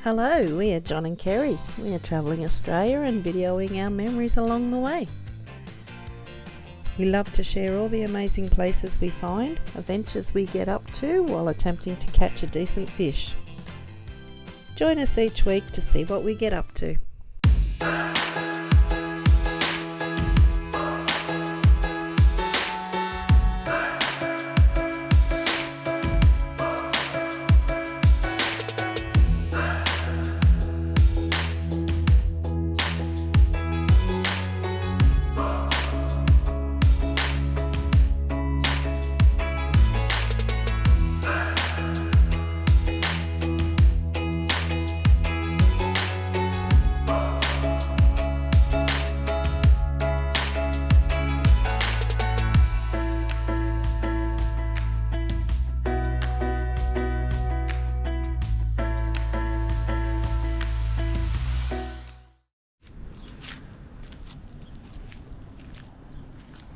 Hello, we are John and Kerry. We are travelling Australia and videoing our memories along the way. We love to share all the amazing places we find, adventures we get up to while attempting to catch a decent fish. Join us each week to see what we get up to.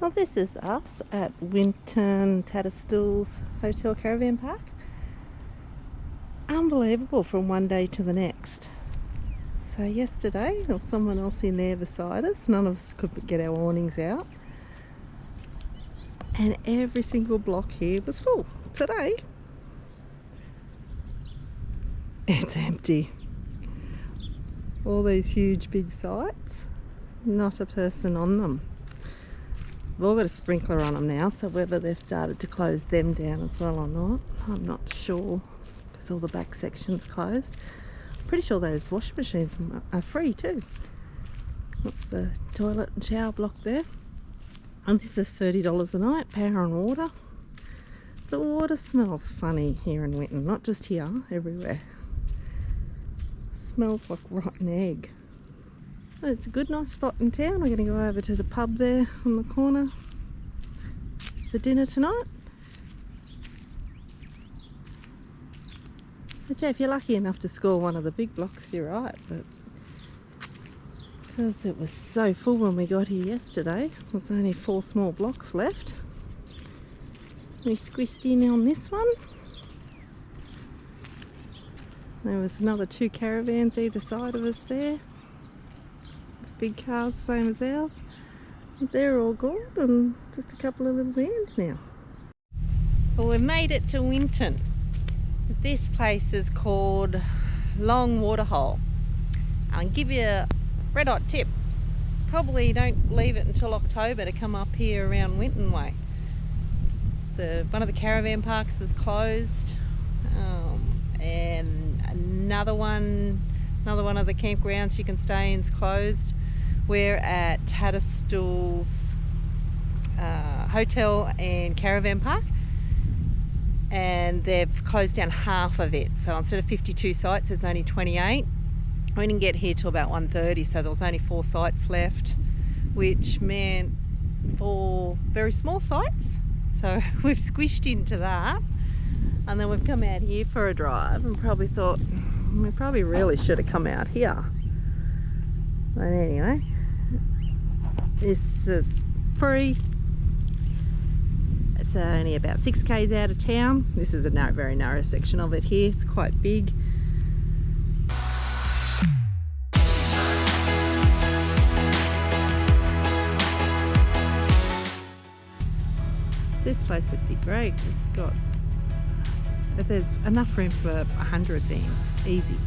Well, this is us at Winton Tatterstall's Hotel Caravan Park. Unbelievable from one day to the next. So yesterday there was someone else in there beside us. None of us could get our awnings out. And every single block here was full. Today, it's empty. All these huge big sites, not a person on them. We've all got a sprinkler on them now, so whether they've started to close them down as well or not, I'm not sure, because all the back section's closed. I'm pretty sure those washing machines are free too. That's the toilet and shower block there. And this is $30 a night, power and water. The water smells funny here in Winton, not just here, everywhere. Smells like rotten egg. It's a good nice spot in town. We're going to go over to the pub there on the corner for dinner tonight. But yeah, if you're lucky enough to score one of the big blocks, you're right. But because it was so full when we got here yesterday, there's only 4 small blocks left. We squished in on this one. There was another 2 caravans either side of us there. Big cars, same as ours. They're all gone and just a couple of little vans now. Well, we've made it to Winton. This place is called Long Waterhole. I'll give you a red hot tip. Probably don't leave it until October to come up here around Winton way. One of the caravan parks is closed, and another one of the campgrounds you can stay in is closed. We're at Tatterstall's Hotel and Caravan Park, and they've closed down half of it. So instead of 52 sites, there's only 28. We didn't get here till about 1:30, so there was only 4 sites left, which meant 4 very small sites. So we've squished into that, and then we've come out here for a drive and probably thought we probably really should have come out here. But anyway, this is free. It's only about 6 k's out of town. This is a very narrow section of it here. It's quite big. This place would be great. It's got, there's enough room for 100 vans, easy.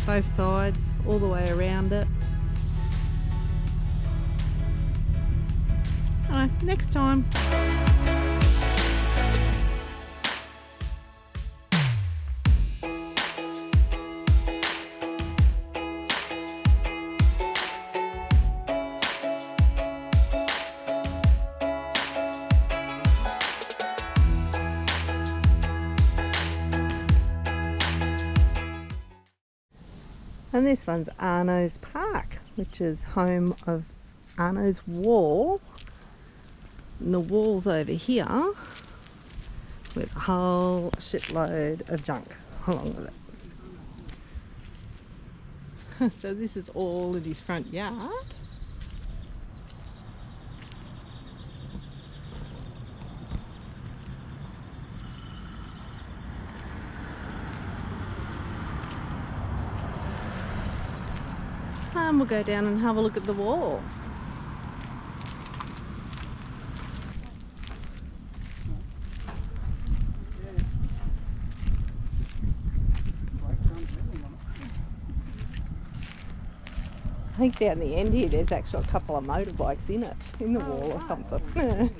Both sides, all the way around it. Alright, next time. And this one's Arno's Park, which is home of Arno's Wall. And the wall's over here with a whole shitload of junk along with it. So this is all in his front yard. And we'll go down and have a look at the wall. I think down the end here there's actually a couple of motorbikes in it, in the wall or something.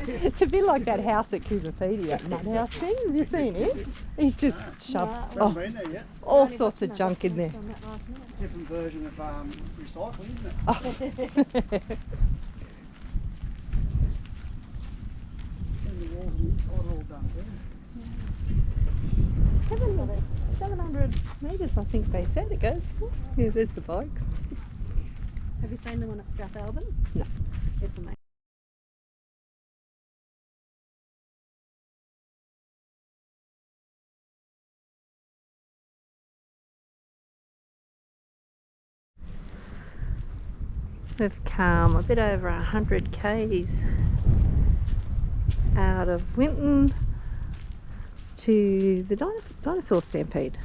It's a bit like that house at Cooperpeedy, that mud house thing. Have you seen it? He's just shoved all sorts of junk in there. Different version of recycling, isn't it? Oh. 700 metres, I think they said it goes. Yeah, there's the bikes. Have you seen the one at Strathalbyn? No. It's amazing. We've come a bit over 100 k's out of Winton to the dinosaur stampede.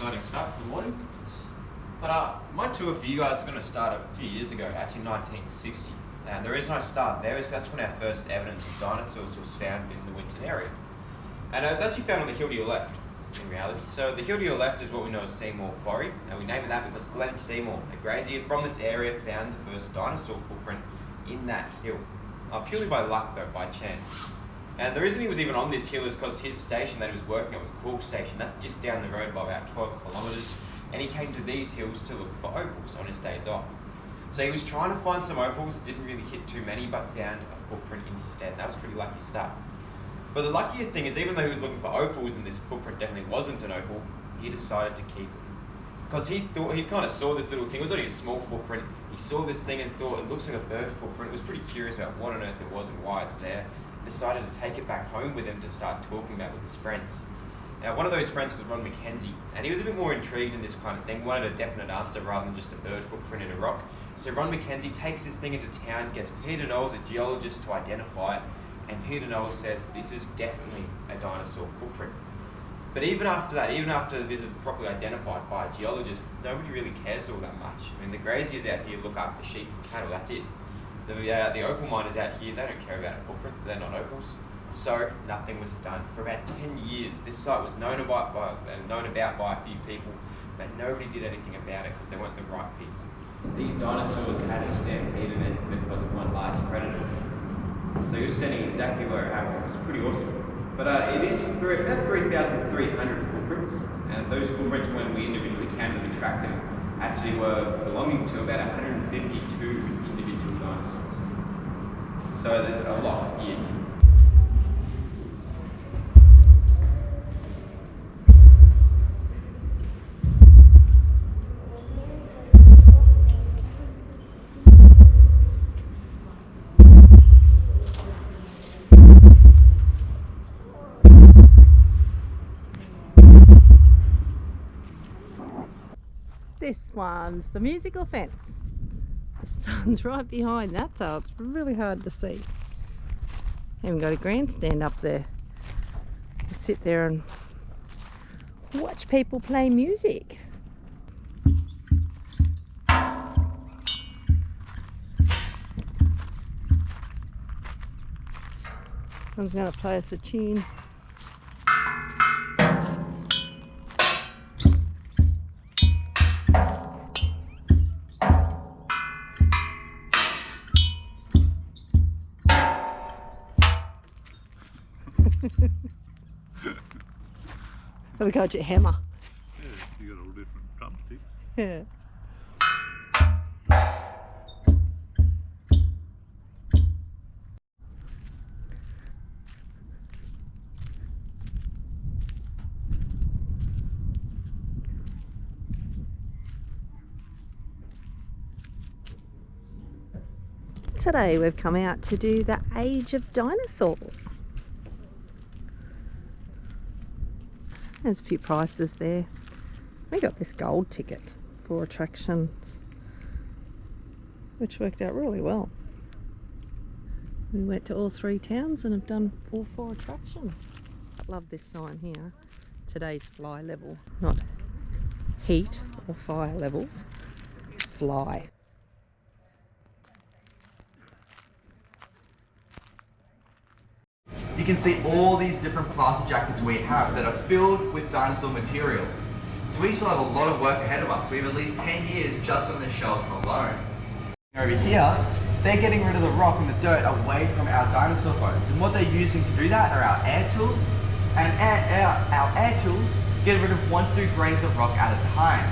Exciting stuff for the morning. But my tour for you guys is going to start a few years ago, actually 1960. And the reason I start there is because that's when our first evidence of dinosaurs was found in the Winton area. And it's actually found on the hill to your left, in reality. So the hill to your left is what we know as Seymour Quarry. And we named it that because Glenn Seymour, a grazier from this area, found the first dinosaur footprint in that hill. Purely by luck though, by chance. And the reason he was even on this hill is because his station that he was working at was Cork Station. That's just down the road by about 12 kilometres. And he came to these hills to look for opals on his days off. So he was trying to find some opals, didn't really hit too many, but found a footprint instead. That was pretty lucky stuff. But the luckier thing is, even though he was looking for opals and this footprint definitely wasn't an opal, he decided to keep it. Because he kind of saw this little thing. It was only a small footprint. He saw this thing and thought it looks like a bird footprint. Was pretty curious about what on earth it was and why it's there. Decided to take it back home with him to start talking about with his friends. Now, one of those friends was Ron Mackenzie, and he was a bit more intrigued in this kind of thing, wanted a definite answer rather than just a bird footprint in a rock. So Ron Mackenzie takes this thing into town, gets Peter Knowles, a geologist, to identify it, and Peter Knowles says this is definitely a dinosaur footprint. But even after that, even after this is properly identified by a geologist, nobody really cares all that much. I mean, the graziers out here look after sheep and cattle, that's it. The opal miners out here, they don't care about a footprint, they're not opals. So nothing was done. For about 10 years, this site was known about by a few people, but nobody did anything about it because they weren't the right people. These dinosaurs had a stampede in it because of one large predator. So you're standing exactly where it happened. It's pretty awesome. But it is about 3,300 footprints, and those footprints, when we individually counted and tracked them, actually were belonging to about 152 individual dinosaurs. So there's a lot here. This one's the musical fence. The sun's right behind that, so it's really hard to see. Even got a grandstand up there. You can sit there and watch people play music. Someone's going to play us a tune. Have we got your hammer? Yeah, you got all different drumsticks. Yeah. Today we've come out to do the Age of Dinosaurs. There's a few prices there. We got this gold ticket for attractions, which worked out really well. We went to all 3 towns and have done all 4 attractions. I love this sign here. Today's fly level, not heat or fire levels, fly. You can see all these different plaster jackets we have that are filled with dinosaur material. So we still have a lot of work ahead of us. We have at least 10 years just on this shelf alone. Over here, they're getting rid of the rock and the dirt away from our dinosaur bones. And what they're using to do that are our air tools. And our air tools get rid of 1 to 2 grains of rock at a time.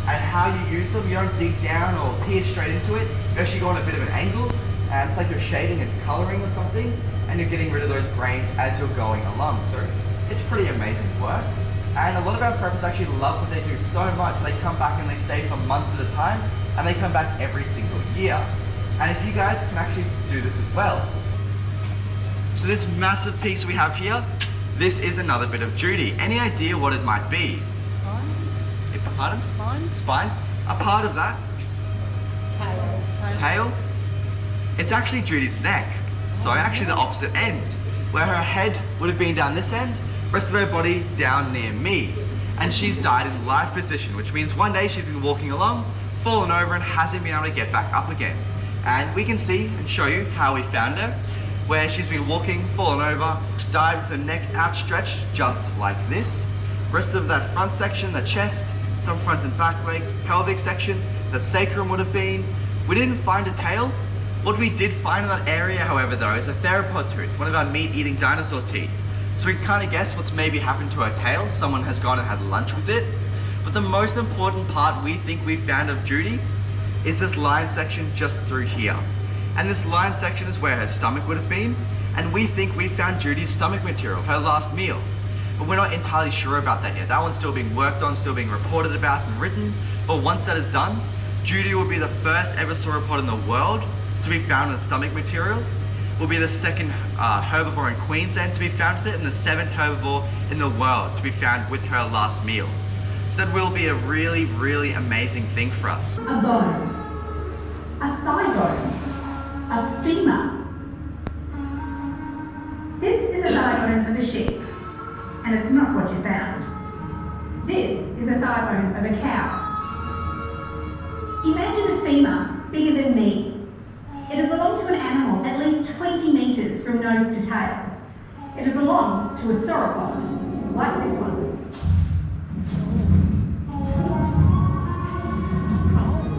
And how you use them, you don't dig down or pierce straight into it. You actually go on a bit of an angle. And it's like you're shading and colouring or something. And you're getting rid of those grains as you're going along. So it's pretty amazing work. And a lot of our preppers actually love what they do so much. They come back and they stay for months at a time, and they come back every single year. And if you guys can actually do this as well. So this massive piece we have here, this is another bit of Judy. Any idea what it might be? Spine. Pardon? Spine. Spine. A part of that? Tail. Tail? It's actually Judy's neck. So actually the opposite end, where her head would have been down this end, rest of her body down near me. And she's died in life position, which means one day she's been walking along, fallen over and hasn't been able to get back up again. And we can see and show you how we found her, where she's been walking, fallen over, died with her neck outstretched just like this. Rest of that front section, the chest, some front and back legs, pelvic section, that sacrum would have been. We didn't find a tail. What we did find in that area, however, though, is a theropod tooth, one of our meat-eating dinosaur teeth. So we can kind of guess what's maybe happened to her tail. Someone has gone and had lunch with it. But the most important part we think we found of Judy is this line section just through here. And this line section is where her stomach would have been. And we think we found Judy's stomach material, her last meal. But we're not entirely sure about that yet. That one's still being worked on, still being reported about and written. But once that is done, Judy will be the first ever sauropod in the world to be found in the stomach material, will be the 2nd herbivore in Queensland to be found with it, and the 7th herbivore in the world to be found with her last meal. So that will be a really, really amazing thing for us. A bone, a thigh bone, a femur. This is a thigh bone of a sheep, and it's not what you found. This is a thigh bone of a cow. Imagine a femur bigger than me. It had belonged to an animal at least 20 metres from nose to tail. It had belonged to a sauropod, like this one.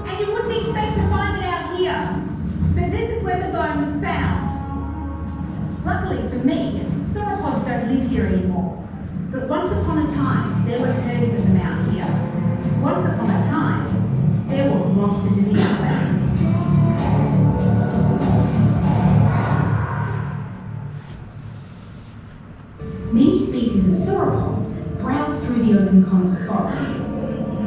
And you wouldn't expect to find it out here, but this is where the bone was found. Luckily for me, sauropods don't live here anymore, but once upon a time, there were herds of them out here. Once upon a time, there were monsters in the outback. Many species of sauropods browse through the open conifer forests.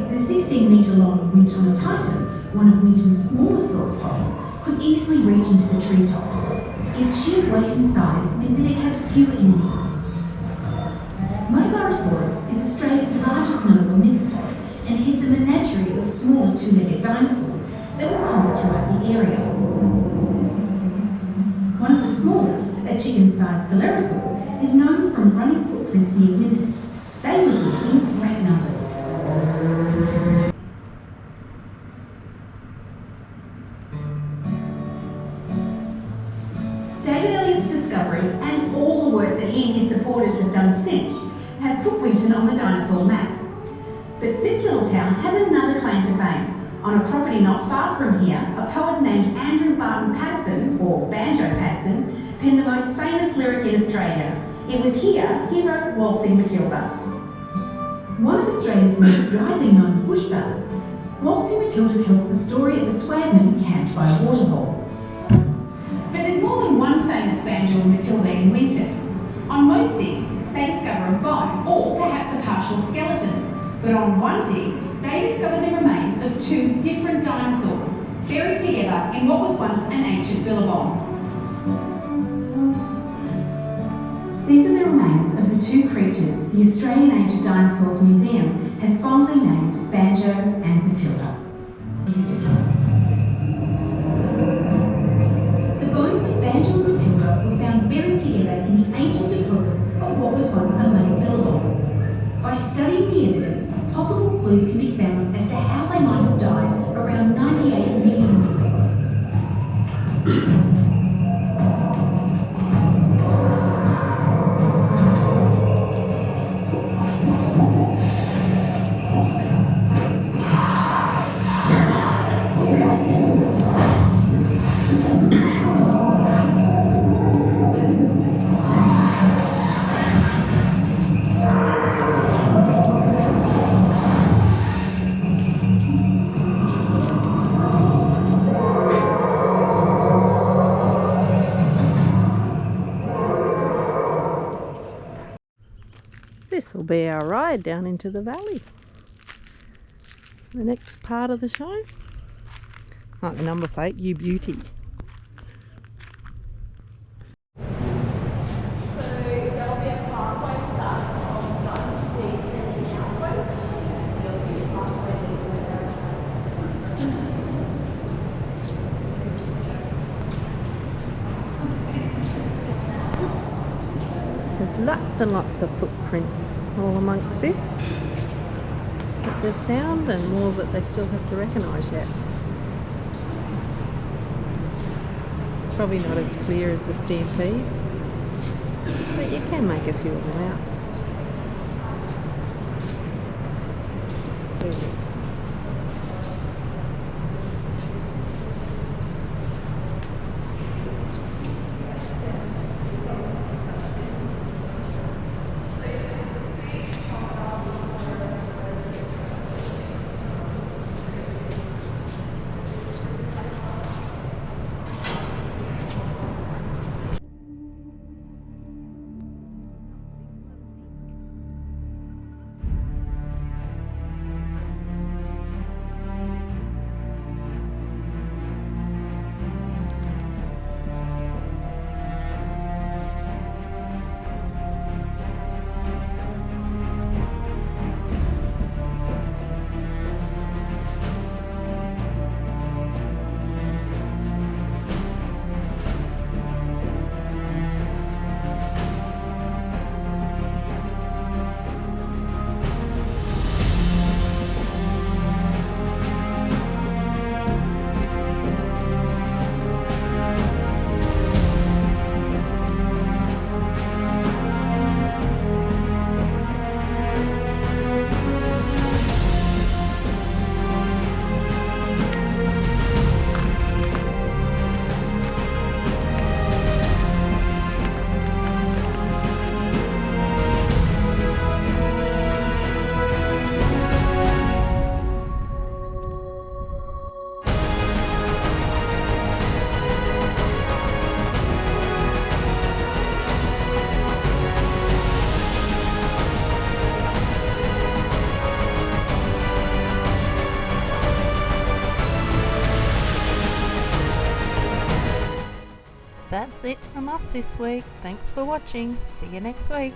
The 16-metre-long Winton titan, one of Winton's smaller sauropods, could easily reach into the treetops. Its sheer weight and size meant that it had fewer enemies. Motobarosaurus is Australia's largest known ornithopod and heads a menagerie of smaller two-legged dinosaurs that were common throughout the area. One of the smallest, a chicken-sized Dinosaur, is known from running footprints near Winton. They live here in great numbers. David Elliott's discovery and all the work that he and his supporters have done since have put Winton on the Dinosaur map. But this little town has another claim to fame. On a property not far from here, a poet named Andrew Barton Patterson, or Banjo Patterson, penned the most famous lyric in Australia. It was here he wrote Waltzing Matilda. One of Australia's most widely known bush ballads, Waltzing Matilda tells the story of a swagman camped by a waterfall. But there's more than one famous Banjo and Matilda in Winton. On most digs, they discover a bone, or perhaps a partial skeleton. But on one dig, they discover the remains of two different dinosaurs, buried together in what was once an ancient billabong. These are the remains of the two creatures the Australian Age of Dinosaurs Museum has fondly named Banjo and Matilda. The bones of Banjo and Matilda were found buried together in the ancient deposits of what was once a muddy billabong. By studying the evidence, possible clues can be found as to how they might have died around 98 million years ago. This will be our ride down into the valley. The next part of the show. Like the number plate, You Beauty. There's lots and lots of footprints all amongst this that they've found, and more that they still have to recognise yet. Probably not as clear as the stampede, but you can make a few of them out. There we go. That's it from us this week. Thanks for watching. See you next week.